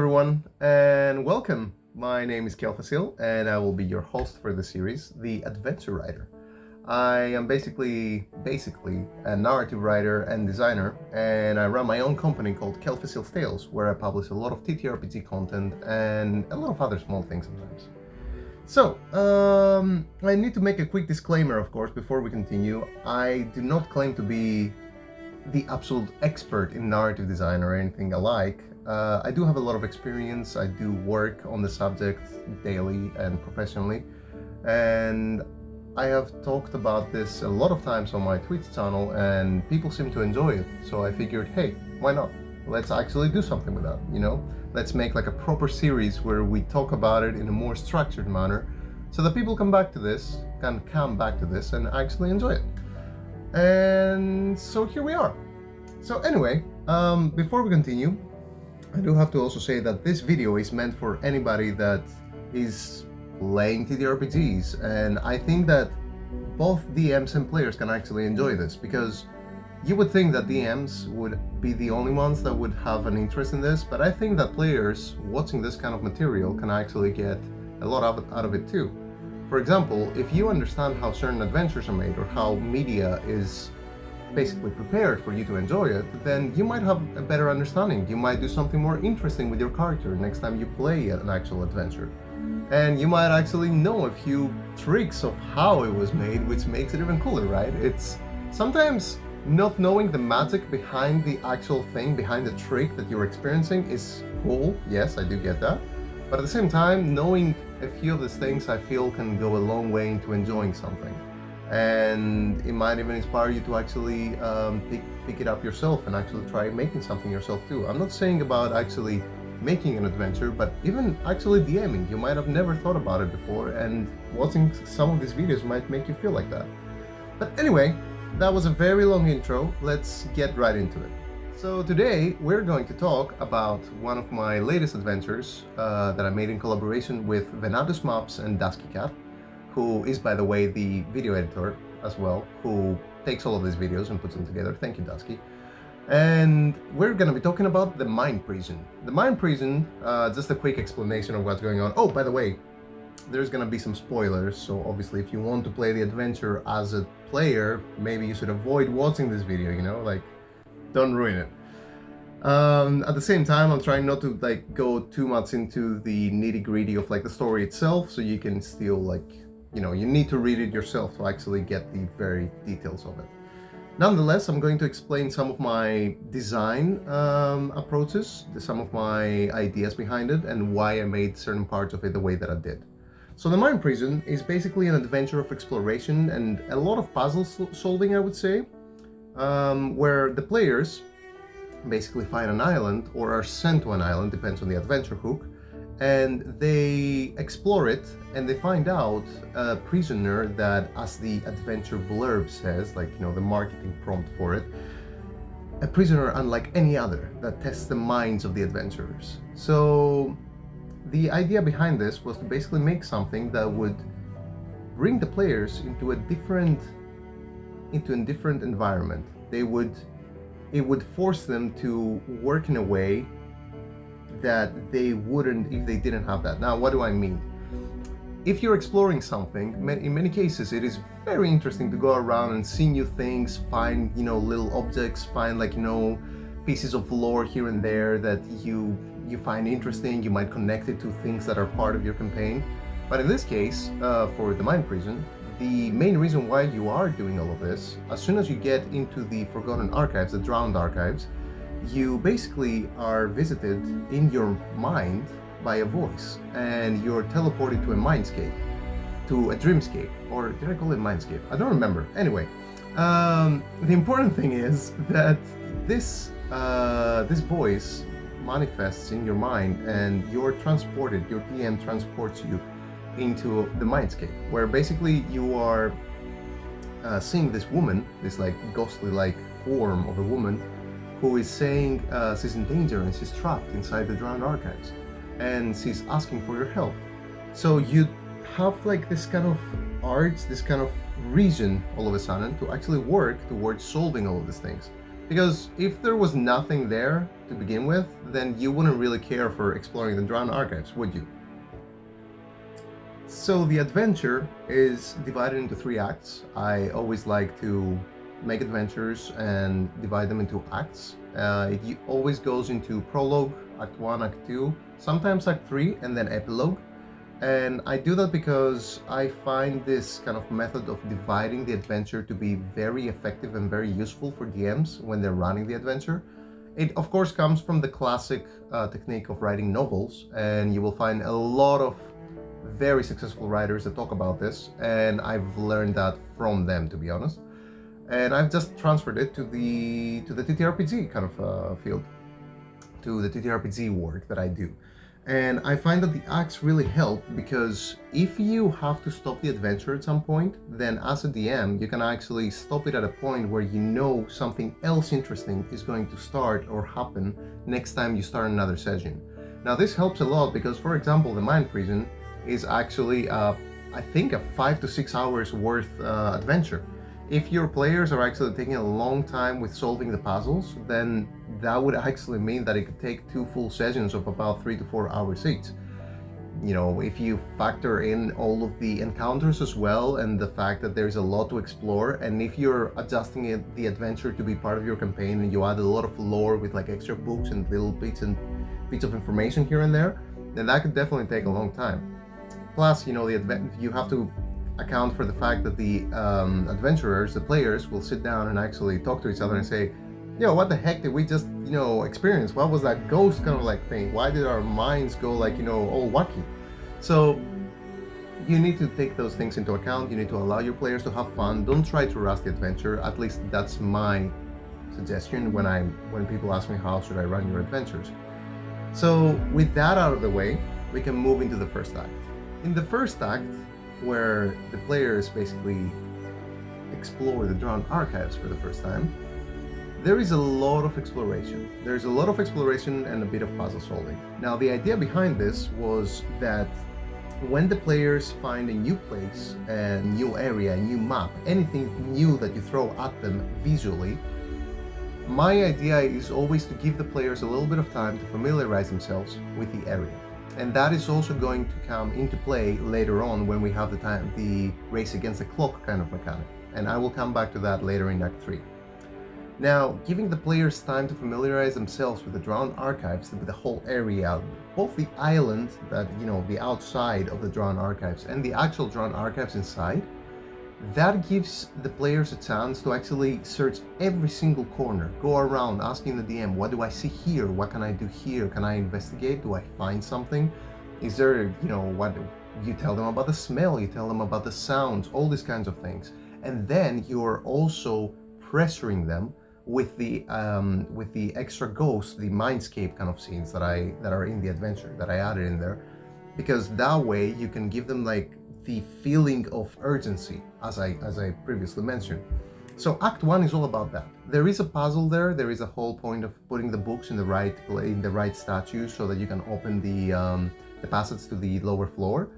everyone, and welcome. My name is Kelfecil, and I will be your host for the series, The Adventure Writer. I am basically a narrative writer and designer, and I run my own company called Kelfecil Tales, where I publish a lot of TTRPG content and a lot of other small things sometimes. So, I need to make a quick disclaimer, of course, before we continue. I do not claim to be the absolute expert in narrative design or anything alike. I do have a lot of experience. I do work on the subject daily and professionally, and I have talked about this a lot of times on my Twitch channel, and people seem to enjoy it. So I figured, hey, why not? Let's actually do something with that, you know? Let's make like a proper series where we talk about it in a more structured manner, so that people can come back to this and actually enjoy it. And so here we are. So anyway, before we continue, I do have to also say that this video is meant for anybody that is playing TTRPGs, and I think that both DMs and players can actually enjoy this, because you would think that DMs would be the only ones that would have an interest in this, but I think that players watching this kind of material can actually get a lot out of it too. For example, if you understand how certain adventures are made or how media is basically prepared for you to enjoy it, then you might have a better understanding. You might do something more interesting with your character next time you play an actual adventure. And you might actually know a few tricks of how it was made, which makes it even cooler, right? It's sometimes not knowing the magic behind the actual thing, behind the trick that you're experiencing is cool. Yes, I do get that. But at the same time, knowing a few of these things I feel can go a long way into enjoying something. And it might even inspire you to actually pick it up yourself and actually try making something yourself too. I'm not saying about actually making an adventure, but even actually DMing. You might have never thought about it before, and watching some of these videos might make you feel like that. But anyway, that was a very long intro. Let's get right into it. So today we're going to talk about one of my latest adventures that I made in collaboration with Venatus Maps and Dusky Cat, who is, by the way, the video editor as well, who takes all of these videos and puts them together. Thank you, Dusky. And we're going to be talking about the Mind Prison. The Mind Prison, just a quick explanation of what's going on. Oh, by the way, there's going to be some spoilers, so obviously if you want to play the adventure as a player, maybe you should avoid watching this video, you know, like, don't ruin it. At the same time, I'm trying not to like go too much into the nitty-gritty of like the story itself, so you can still like, you know, you need to read it yourself to actually get the very details of it. Nonetheless, I'm going to explain some of my design approaches, some of my ideas behind it, and why I made certain parts of it the way that I did. So the Mind Prison is basically an adventure of exploration and a lot of puzzle solving, I would say, where the players basically find an island or are sent to an island, depends on the adventure hook, and they explore it, and they find out a prisoner that, as the adventure blurb says, like, you know, the marketing prompt for it, a prisoner unlike any other that tests the minds of the adventurers. So the idea behind this was to basically make something that would bring the players into a different environment. It would force them to work in a way that they wouldn't if they didn't have that. Now, what do I mean? If you're exploring something, in many cases it is very interesting to go around and see new things, find, you know, little objects, find, like, you know, pieces of lore here and there that you find interesting. You might connect it to things that are part of your campaign. But in this case, for the Mind Prison, the main reason why you are doing all of this, as soon as you get into the Forgotten Archives, the Drowned Archives, you basically are visited in your mind by a voice, and you're teleported to a mindscape, to a dreamscape, or did I call it mindscape? I don't remember. Anyway, the important thing is that this voice manifests in your mind, and you're transported, your DM transports you into the mindscape, where basically you are seeing this woman, this like ghostly like form of a woman, who is saying she's in danger and she's trapped inside the Drowned Archives, and she's asking for your help. So you have like this kind of arts, this kind of reason all of a sudden to actually work towards solving all of these things. Because if there was nothing there, to begin with, then you wouldn't really care for exploring the Drowned Archives, would you? So the adventure is divided into 3 acts. I always like to make adventures and divide them into acts. It always goes into prologue, act 1, act 2, sometimes act 3, and then epilogue. And I do that because I find this kind of method of dividing the adventure to be very effective and very useful for DMs when they're running the adventure. It of course comes from the classic technique of writing novels, and you will find a lot of very successful writers that talk about this, and I've learned that from them, to be honest. And I've just transferred it to the TTRPG kind of field, to the TTRPG work that I do. And I find that the acts really help, because if you have to stop the adventure at some point, then as a DM, you can actually stop it at a point where you know something else interesting is going to start or happen next time you start another session. Now this helps a lot because, for example, the Mind Prison is actually, I think, a 5 to 6 hours worth adventure. If your players are actually taking a long time with solving the puzzles, then that would actually mean that it could take 2 full sessions of about 3 to 4 hours each. You know, if you factor in all of the encounters as well, and the fact that there's a lot to explore, and if you're adjusting the adventure to be part of your campaign and you add a lot of lore with like extra books and little bits of information here and there, then that could definitely take a long time. Plus, you know, you have to account for the fact that the adventurers, the players, will sit down and actually talk to each other and say, yo, what the heck did we just, you know, experience? What was that ghost kind of like thing? Why did our minds go like, you know, all wacky? So you need to take those things into account. You need to allow your players to have fun. Don't try to rush the adventure. At least that's my suggestion when people ask me how should I run your adventures. So with that out of the way, we can move into the first act. In the first act, where the players basically explore the Drowned Archives for the first time, there is a lot of exploration. There's a lot of exploration and a bit of puzzle solving. Now, the idea behind this was that when the players find a new place, a new area, a new map, anything new that you throw at them visually, my idea is always to give the players a little bit of time to familiarize themselves with the area. And that is also going to come into play later on when we have the race against the clock kind of mechanic. And I will come back to that later in Act 3. Now, giving the players time to familiarize themselves with the Drowned Archives, with the whole area, both the island, that, you know, the outside of the Drowned Archives, and the actual Drowned Archives inside, that gives the players a chance to actually search every single corner, go around asking the DM, what do I see here? What can I do here? Can I investigate? Do I find something? Is there, you know, what you tell them about the smell, you tell them about the sounds, all these kinds of things. And then you're also pressuring them with the extra ghost, the mindscape kind of scenes that are in the adventure that I added in there, because that way you can give them like the feeling of urgency, as I previously mentioned. So Act 1 is all about that. There is a puzzle there. There is a whole point of putting the books in the right statues so that you can open the passage to the lower floor.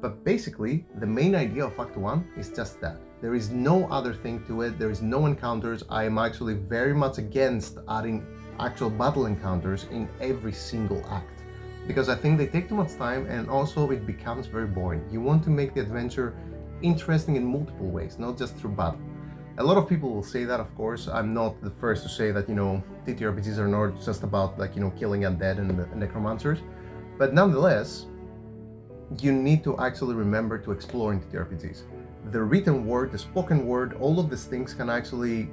But basically, the main idea of Act 1 is just that. There is no other thing to it. There is no encounters. I am actually very much against adding actual battle encounters in every single act, because I think they take too much time, and also it becomes very boring. You want to make the adventure interesting in multiple ways, not just through battle. A lot of people will say that, of course. I'm not the first to say that, you know, TTRPGs are not just about like, you know, killing undead and necromancers, but nonetheless, you need to actually remember to explore in TTRPGs. The written word, the spoken word, all of these things can actually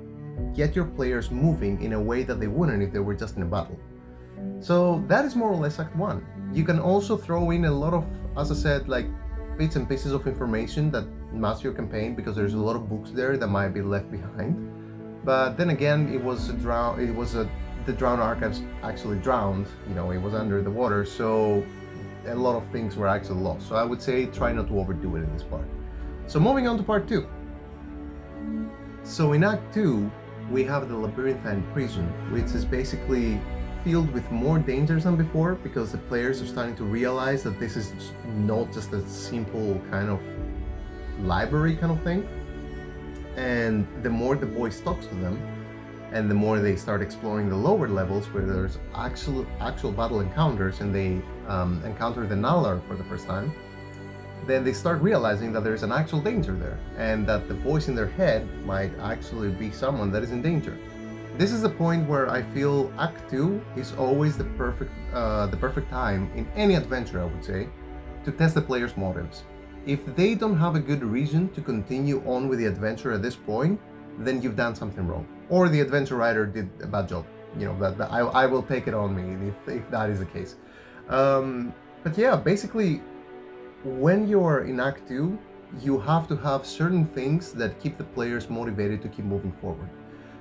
get your players moving in a way that they wouldn't if they were just in a battle. So that is more or less Act 1. You can also throw in a lot of, as I said, like bits and pieces of information that match your campaign, because there's a lot of books there that might be left behind. But then again, the Drowned Archives actually drowned, you know, it was under the water, so a lot of things were actually lost. So I would say try not to overdo it in this part. So moving on to part 2. So in Act 2, we have the Labyrinthine Prison, which is basically filled with more dangers than before, because the players are starting to realize that this is not just a simple kind of library kind of thing. And the more the voice talks to them, and the more they start exploring the lower levels where there's actual battle encounters, and they encounter the Nalaar for the first time, then they start realizing that there's an actual danger there, and that the voice in their head might actually be someone that is in danger. This is the point where I feel Act 2 is always the perfect time in any adventure, I would say, to test the player's motives. If they don't have a good reason to continue on with the adventure at this point, then you've done something wrong, or the adventure writer did a bad job. That I will take it on me if that is the case. But yeah, basically, when you're in Act 2, you have to have certain things that keep the players motivated to keep moving forward.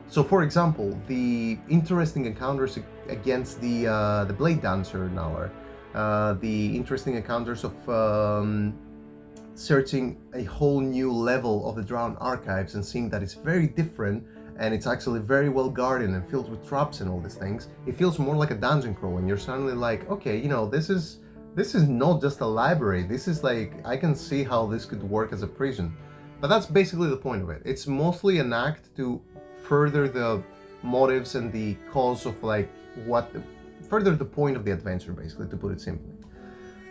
So, for example, the interesting encounters against the Blade Dancer Nalaar, the interesting encounters of searching a whole new level of the Drowned Archives and seeing that it's very different, and it's actually very well guarded and filled with traps and all these things. It feels more like a dungeon crawl, and you're suddenly like, okay, this is not just a library. This is like, I can see how this could work as a prison. But that's basically the point of it. It's mostly an act to further the motives and the cause of further the point of the adventure, basically, to put it simply.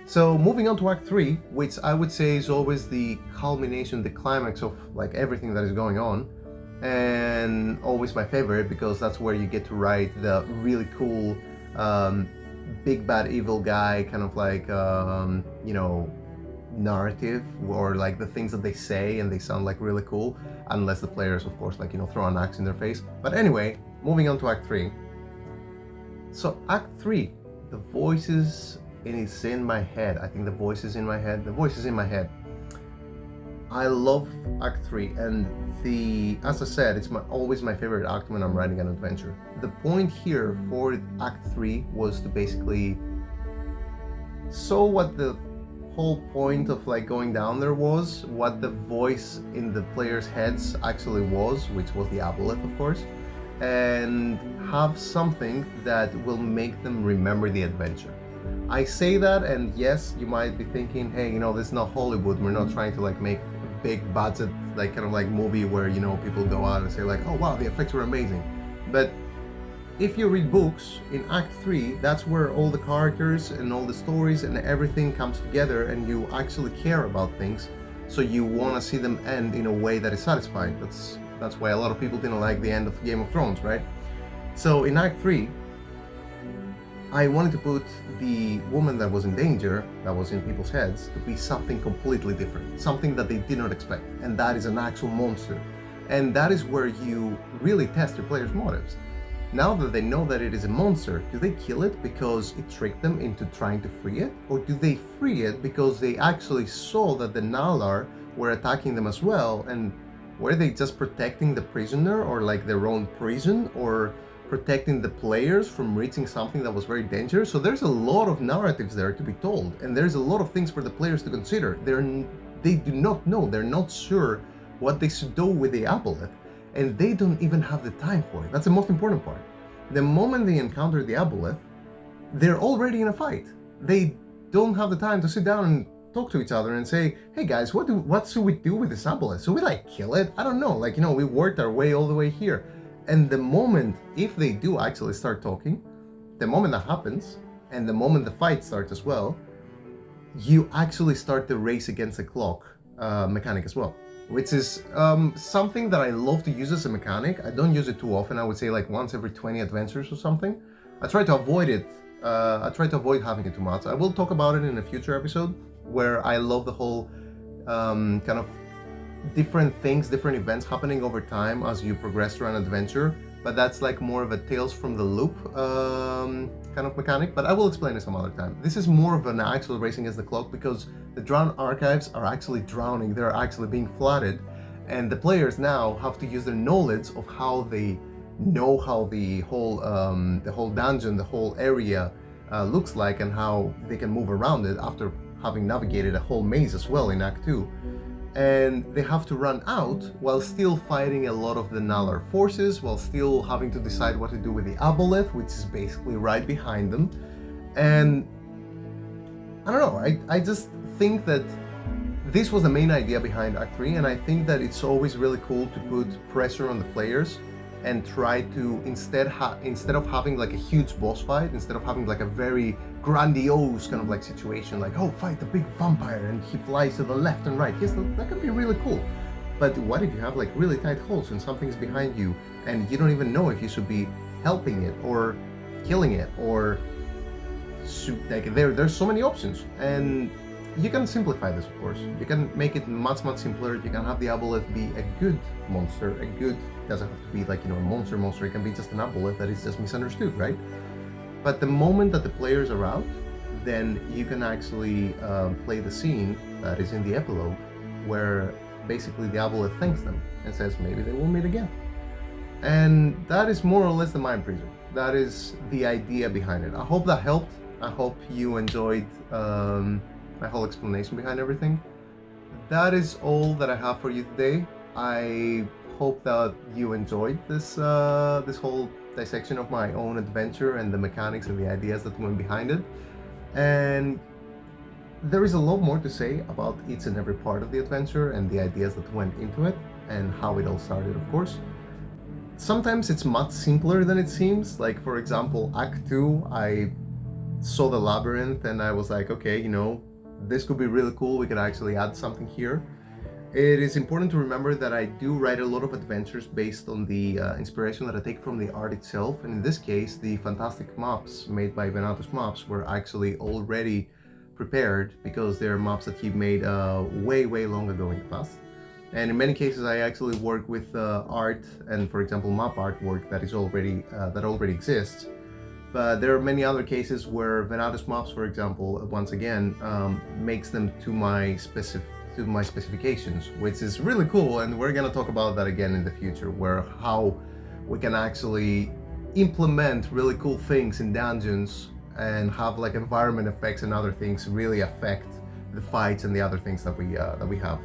So moving on to Act 3, which I would say is always the culmination, the climax of everything that is going on, and always my favorite, because that's where you get to write the really cool big bad evil guy kind of narrative, or the things that they say, and they sound really cool, unless the players, of course, throw an axe in their face. But anyway, moving on to Act 3. So Act 3, the voices, it's in my head. I think the voice is in my head. The voice is in my head. I love Act 3, and as I said, it's always my favorite act when I'm writing an adventure. The point here for Act 3 was to basically show what the whole point of going down there was, what the voice in the players' heads actually was, which was the aboleth, of course, and have something that will make them remember the adventure. I say that, and yes, you might be thinking, hey, this is not Hollywood. We're not trying to make a big budget movie where people go out and say oh wow, the effects were amazing. But if you read books, in Act 3, that's where all the characters and all the stories and everything comes together, and you actually care about things, so you want to see them end in a way that is satisfying. That's why a lot of people didn't like the end of Game of Thrones, right? So in Act 3, I wanted to put the woman that was in danger, that was in people's heads, to be something completely different, something that they did not expect, and that is an actual monster. And that is where you really test your players' motives. Now that they know that it is a monster, do they kill it because it tricked them into trying to free it? Or do they free it because they actually saw that the Nalaar were attacking them as well, and were they just protecting the prisoner, or their own prison, or protecting the players from reaching something that was very dangerous? So there's a lot of narratives there to be told, and there's a lot of things for the players to consider. They do not know, they're not sure what they should do with the aboleth, and they don't even have the time for it. That's the most important part. The moment they encounter the aboleth, they're already in a fight. They don't have the time to sit down and talk to each other and say, hey guys, what should we do with this aboleth? Should we kill it? I don't know, we worked our way all the way here. And the moment, if they do actually start talking, the moment that happens, and the moment the fight starts as well, you actually start the race against the clock mechanic as well, which is something that I love to use as a mechanic. I don't use it too often. I would say once every 20 adventures or something. I try to avoid it. I try to avoid having it too much. I will talk about it in a future episode, where I love the whole kind of different things, different events happening over time as you progress through an adventure, but that's more of a Tales from the Loop kind of mechanic, but I will explain it some other time. This is more of an actual racing against the clock, because the Drowned Archives are actually drowning, they're actually being flooded, and the players now have to use their knowledge of how they know how the whole dungeon, the whole area looks like, and how they can move around it after having navigated a whole maze as well in Act 2. And they have to run out while still fighting a lot of the Nalaar forces, while still having to decide what to do with the aboleth, which is basically right behind them. And I don't know, I just think that this was the main idea behind Act 3, and I think that it's always really cool to put pressure on the players and try to instead of having like a huge boss fight, instead of having like a very grandiose kind of like situation, like, oh, fight the big vampire and he flies to the left and right. Yes, that could be really cool. But what if you have like really tight holes and something's behind you and you don't even know if you should be helping it or killing it, or like there's so many options. And you can simplify this, of course. You can make it much simpler. You can have the aboleth be a good monster. A good doesn't have to be like, you know, a monster. It can be just an aboleth that is just misunderstood, right? But the moment that the players are out, then you can actually play the scene that is in the epilogue, where basically the aboleth thanks them and says maybe they will meet again. And that is more or less the mind prison. That is the idea behind it. I hope that helped. I hope you enjoyed my whole explanation behind everything. That is all that I have for you today. I hope that you enjoyed this this whole dissection of my own adventure and the mechanics and the ideas that went behind it. And there is a lot more to say about each and every part of the adventure and the ideas that went into it and how it all started, of course. Sometimes it's much simpler than it seems. Like, for example, Act 2, I saw the labyrinth and I was like, okay, you know, this could be really cool. We could actually add something here. It is important to remember that I do write a lot of adventures based on the inspiration that I take from the art itself. And in this case, the fantastic maps made by Venatus Maps were actually already prepared because they're maps that he made way long ago in the past. And in many cases, I actually work with art and, for example, map artwork that is already that already exists. But there are many other cases where Venatus Maps, for example, once again, makes them to my specifications, which is really cool. And we're gonna talk about that again in the future, where how we can actually implement really cool things in dungeons and have like environment effects and other things really affect the fights and the other things that we have.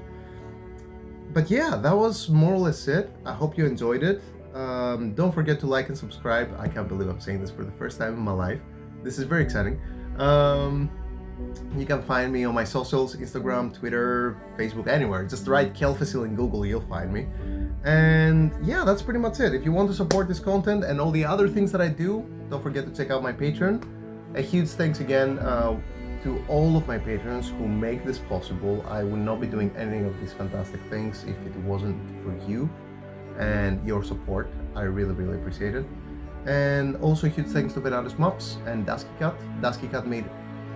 But yeah, that was more or less it. I hope you enjoyed it. Don't forget to like and subscribe. I can't believe I'm saying this for the first time in my life. This is very exciting. You can find me on my socials, Instagram, Twitter, Facebook, anywhere. Just write Kelfecil in Google, you'll find me. And yeah, that's pretty much it. If you want to support this content and all the other things that I do, don't forget to check out my Patreon. A huge thanks again to all of my patrons who make this possible. I would not be doing any of these fantastic things if it wasn't for you and your support. I really appreciate it. And also huge thanks to Venatus Maps and Duskycat. Duskycat made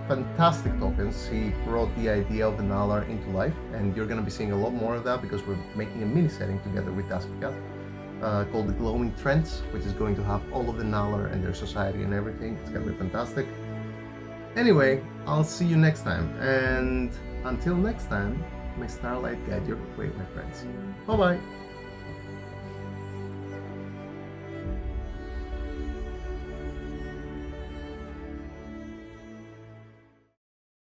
fantastic tokens. He brought the idea of the Nalar into life, and you're going to be seeing a lot more of that because we're making a mini setting together with Duskycat called the Glowing Trends, which is going to have all of the Nalar and their society and everything. It's going to be fantastic. Anyway, I'll see you next time, and until next time, may starlight guide your way, my friends. Bye bye.